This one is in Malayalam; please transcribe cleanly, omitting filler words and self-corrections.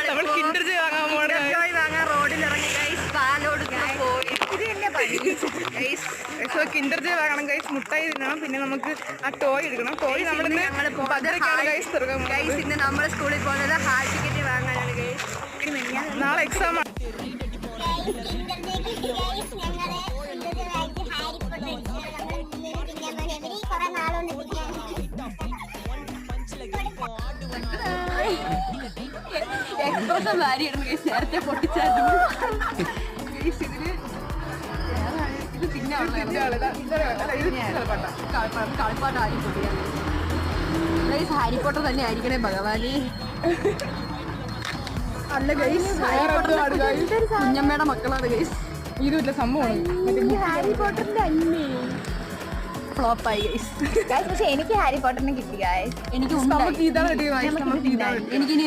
നമ്മൾ കിൻഡർ ജോയ് വാങ്ങാൻ പോകണം. വാങ്ങാൻ റോഡിലിറങ്ങി ഗൈസ്. പാലോട് പോയി. ഇത് തന്നെ പണി ഗൈസ്. സോ കിൻഡർ ജോയ് വാങ്ങണം ഗൈസ്. മുട്ടായി തിന്നണം. പിന്നെ നമുക്ക് ആ ടോയ് എടുക്കണം. ടോയ് നമ്മുടെ ഗൈസ് തുറക്കാൻ ഗൈസ്. ഇന്ന് നമ്മുടെ സ്കൂളിൽ പോകുന്നത് ഹാൾ ടിക്കറ്റ് വാങ്ങാനാണ് ഗൈസ്. നാളെ എക്സാം ആണ്. എക്സ്പ്രഷൻ വാരിയാണ് ഗൈസ്. നേരത്തെ പൊട്ടിച്ചായിരുന്നു ഗൈസ്. ഇത് കളിപ്പാട്ടായിരിക്കും പൊട്ടിയാണ് ഗൈസ്. ഹാരി പോട്ടർ തന്നെ ആയിരിക്കണേ ഭഗവാന്. അല്ല ഗൈസ്, കുഞ്ഞമ്മയുടെ മക്കളാണ് ഗൈസ്. ഇതുമില്ല സംഭവമാണ്. ഹാരി പോട്ടറിന്റെ അല്ലേ ഫ്ലോപ്പായി ഗൈസ്. പക്ഷെ എനിക്ക് ഹാരി പോട്ടറിനെ കിട്ടി ഗൈസ്. എനിക്ക് ഇതാണ് കിട്ടിയത്. എനിക്കിനി